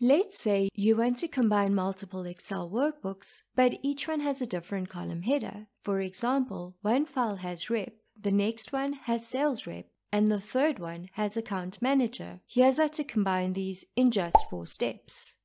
Let's say you want to combine multiple Excel workbooks, but each one has a different column header. For example, one file has rep, the next one has sales rep, and the third one has account manager. Here's how to combine these in just 4 steps.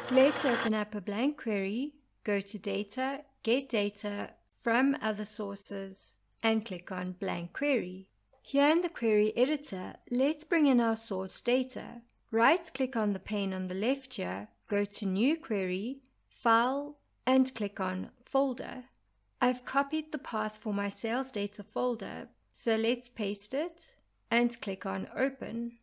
Let's open up a blank query, go to Data, Get Data from Other Sources, and click on Blank Query. Here in the query editor, let's bring in our source data. Right-click on the pane on the left here, go to New Query, File, and click on Folder. I've copied the path for my sales data folder, so let's paste it and click on Open.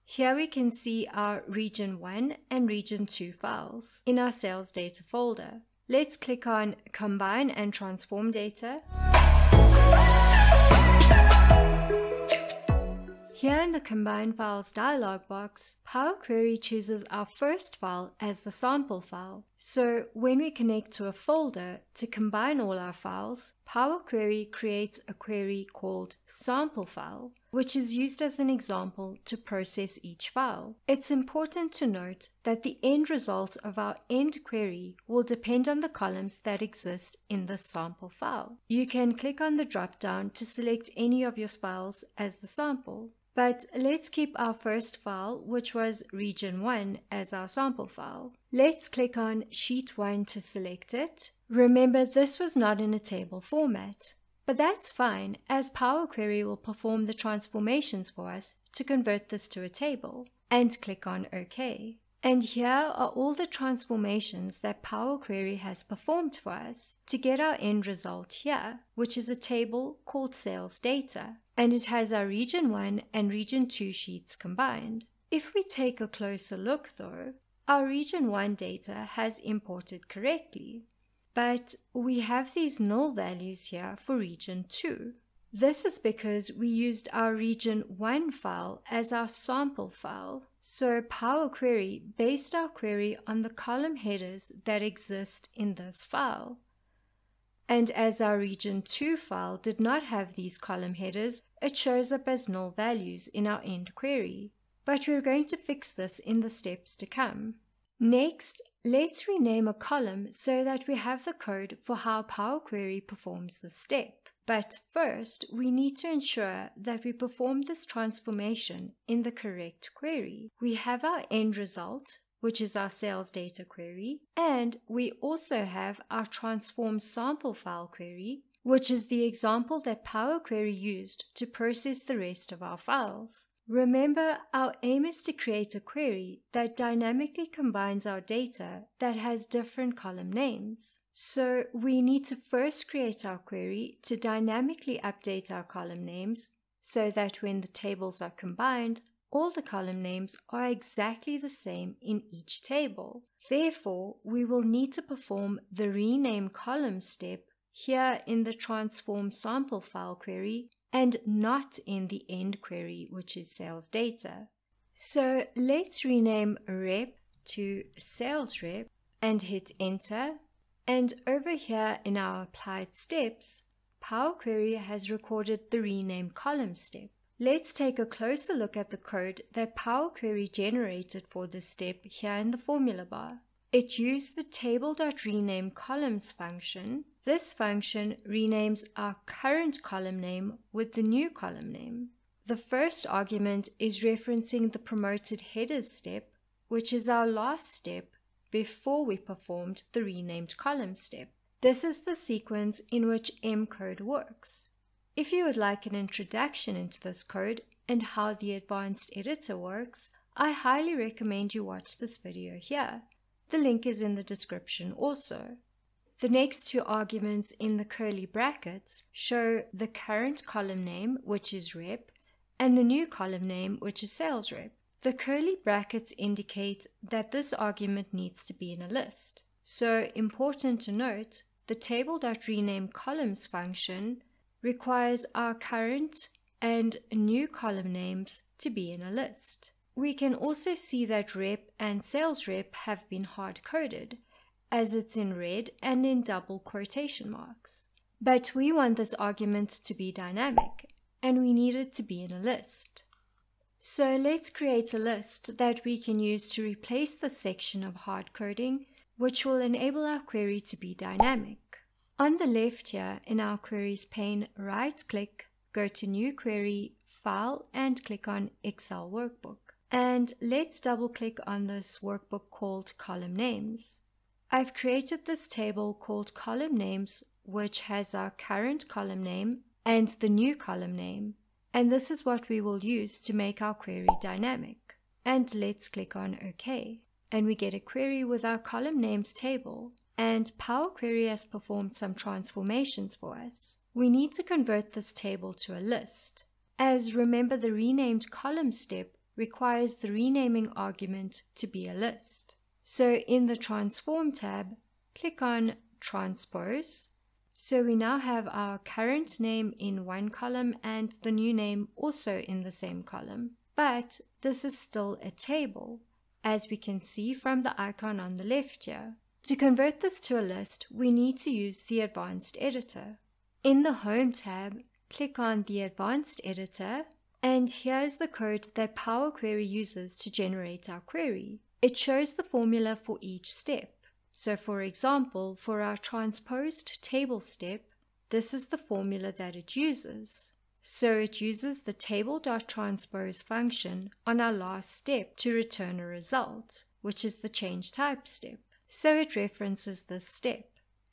Here we can see our Region 1 and Region 2 files in our sales data folder. Let's click on Combine and Transform Data. Here in the Combine Files dialog box, Power Query chooses our first file as the sample file. So when we connect to a folder to combine all our files, Power Query creates a query called Sample File, which is used as an example to process each file. It's important to note that the end result of our end query will depend on the columns that exist in the sample file. You can click on the drop-down to select any of your files as the sample. But let's keep our first file, which was Region 1, as our sample file. Let's click on Sheet 1 to select it. Remember, this was not in a table format. But that's fine, as Power Query will perform the transformations for us to convert this to a table. And click on OK. And here are all the transformations that Power Query has performed for us to get our end result here, which is a table called Sales Data. And it has our Region 1 and Region 2 sheets combined. If we take a closer look though, our Region 1 data has imported correctly, but we have these null values here for Region 2. This is because we used our Region 1 file as our sample file, so Power Query based our query on the column headers that exist in this file. And as our Region 2 file did not have these column headers, it shows up as null values in our end query. But we're going to fix this in the steps to come. Next, let's rename a column so that we have the code for how Power Query performs this step. But first, we need to ensure that we perform this transformation in the correct query. We have our end result, which is our sales data query, and we also have our transform sample file query, which is the example that Power Query used to process the rest of our files. Remember, our aim is to create a query that dynamically combines our data that has different column names. So we need to first create our query to dynamically update our column names so that when the tables are combined, all the column names are exactly the same in each table. Therefore, we will need to perform the rename column step here in the transform sample file query and not in the end query, which is sales data. So let's rename rep to sales rep and hit enter. And over here in our applied steps, Power Query has recorded the rename column step. Let's take a closer look at the code that Power Query generated for this step here in the formula bar. It used the table.rename columns function. This function renames our current column name with the new column name. The first argument is referencing the promoted headers step, which is our last step before we performed the renamed column step. This is the sequence in which M-code works. If you would like an introduction into this code and how the advanced editor works, I highly recommend you watch this video here. The link is in the description also. The next two arguments in the curly brackets show the current column name, which is rep, and the new column name, which is sales rep. The curly brackets indicate that this argument needs to be in a list. So important to note, the table.rename columns function requires our current and new column names to be in a list. We can also see that rep and sales rep have been hard-coded, as it's in red and in double quotation marks. But we want this argument to be dynamic, and we need it to be in a list. So let's create a list that we can use to replace the section of hard coding, which will enable our query to be dynamic. On the left here in our queries pane, right-click, go to New Query, File, and click on Excel Workbook. And let's double-click on this workbook called Column Names. I've created this table called Column Names, which has our current column name and the new column name. And this is what we will use to make our query dynamic. And let's click on OK. And we get a query with our column names table. And Power Query has performed some transformations for us. We need to convert this table to a list. As remember, the renamed column step requires the renaming argument to be a list. So in the Transform tab, click on Transpose. So we now have our current name in one column and the new name also in the same column. But this is still a table, as we can see from the icon on the left here. To convert this to a list, we need to use the Advanced Editor. In the Home tab, click on the Advanced Editor, and here's the code that Power Query uses to generate our query. It shows the formula for each step. So for example, for our transposed table step, this is the formula that it uses. So it uses the table.transpose function on our last step to return a result, which is the change type step. So it references this step.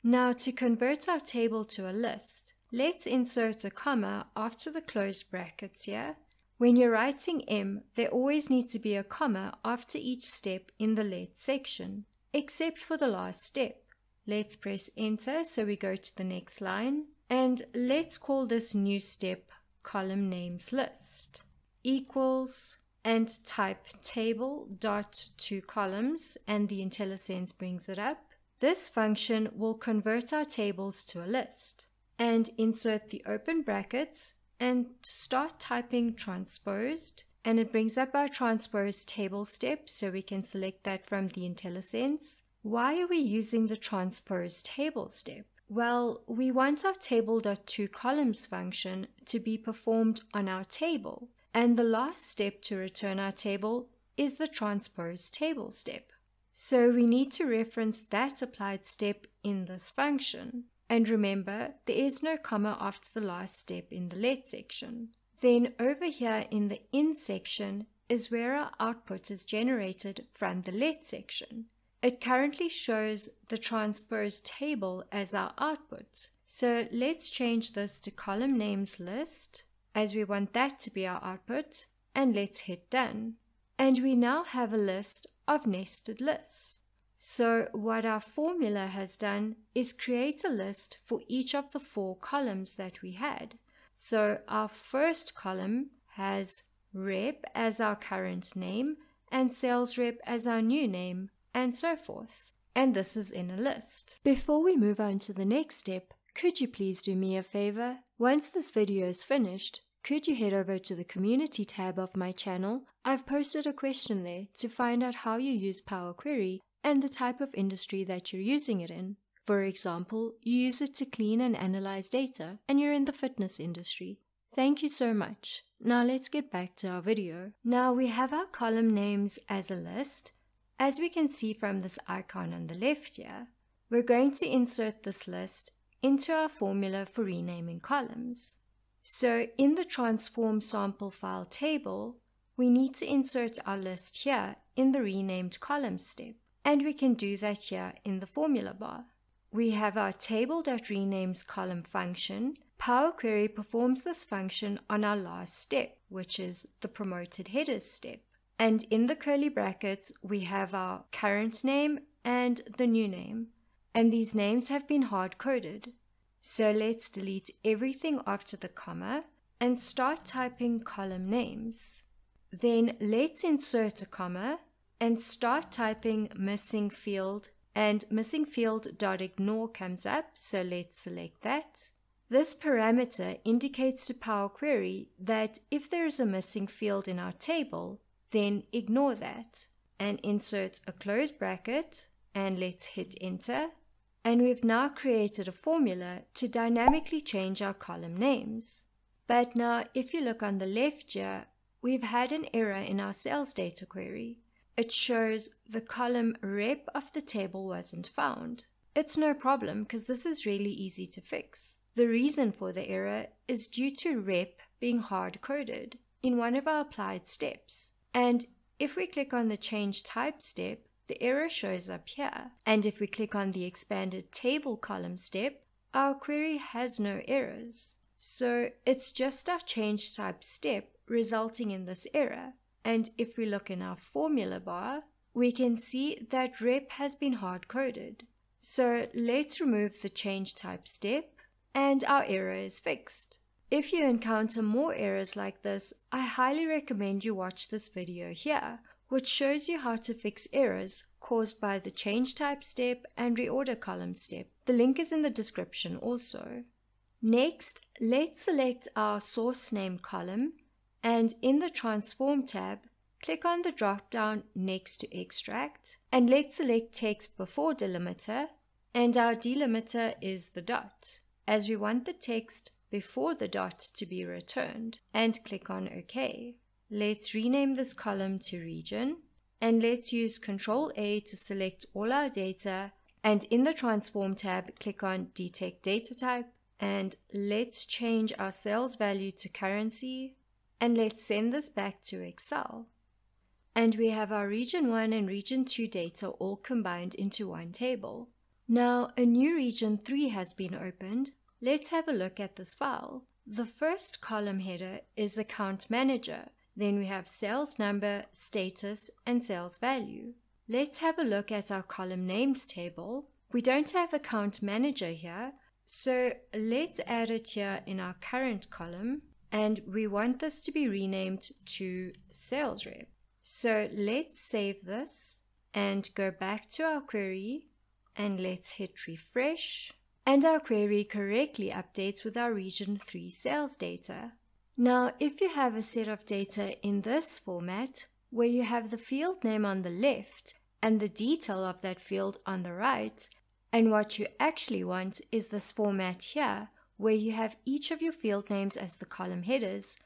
Now to convert our table to a list, let's insert a comma after the closed brackets here. When you're writing M, there always needs to be a comma after each step in the let section, except for the last step. Let's press enter so we go to the next line, and let's call this new step column names list equals and type table dot two columns, and the IntelliSense brings it up. This function will convert our tables to a list, and insert the open brackets and start typing transposed, and it brings up our transposed table step, so we can select that from the IntelliSense. Why are we using the transposed table step? Well, we want our table.toColumns function to be performed on our table, and the last step to return our table is the transposed table step. So we need to reference that applied step in this function. And remember, there is no comma after the last step in the let section. Then over here in the in section is where our output is generated from the let section. It currently shows the transposed table as our output. So let's change this to column names list, as we want that to be our output, and let's hit done. And we now have a list of nested lists. So what our formula has done is create a list for each of the 4 columns that we had. So our first column has rep as our current name and sales rep as our new name, and so forth. And this is in a list. Before we move on to the next step, could you please do me a favor? Once this video is finished, could you head over to the community tab of my channel? I've posted a question there to find out how you use Power Query and the type of industry that you're using it in. For example, you use it to clean and analyze data, and you're in the fitness industry. Thank you so much. Now let's get back to our video. Now we have our column names as a list. As we can see from this icon on the left here, we're going to insert this list into our formula for renaming columns. So in the transform sample file table, we need to insert our list here in the renamed column step. And we can do that here in the formula bar. We have our table.renames column function. Power Query performs this function on our last step, which is the promoted headers step. And in the curly brackets, we have our current name and the new name. And these names have been hard-coded. So let's delete everything after the comma and start typing column names. Then let's insert a comma and start typing missing field, and missing field.ignore comes up, so let's select that. This parameter indicates to Power Query that if there is a missing field in our table, then ignore that, and insert a closed bracket, and let's hit enter. And we've now created a formula to dynamically change our column names. But now if you look on the left here, we've had an error in our sales data query. It shows the column rep of the table wasn't found. It's no problem because this is really easy to fix. The reason for the error is due to rep being hard-coded in one of our applied steps. And if we click on the change type step, the error shows up here. And if we click on the expanded table column step, our query has no errors. So it's just our change type step resulting in this error. And if we look in our formula bar, we can see that rep has been hard-coded. So let's remove the change type step and our error is fixed. If you encounter more errors like this, I highly recommend you watch this video here, which shows you how to fix errors caused by the change type step and reorder column step. The link is in the description also. Next, let's select our source name column and in the Transform tab, click on the drop-down next to Extract and let's select Text Before Delimiter, and our delimiter is the dot, as we want the text before the dot to be returned, and click on OK. Let's rename this column to Region, and let's use Ctrl-A to select all our data, and in the Transform tab, click on Detect Data Type, and let's change our sales value to currency, and let's send this back to Excel. And we have our Region 1 and Region 2 data all combined into one table. Now, a new Region 3 has been opened. Let's have a look at this file. The first column header is Account Manager. Then we have Sales Number, Status, and Sales Value. Let's have a look at our column names table. We don't have Account Manager here, so let's add it here in our current column, and we want this to be renamed to Sales Rep. So let's save this and go back to our query, and let's hit refresh, and our query correctly updates with our Region 3 sales data. Now, if you have a set of data in this format, where you have the field name on the left and the detail of that field on the right, and what you actually want is this format here, where you have each of your field names as the column headers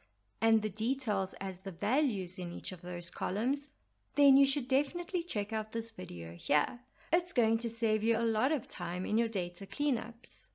and the details as the values in each of those columns, then you should definitely check out this video here. It's going to save you a lot of time in your data cleanups.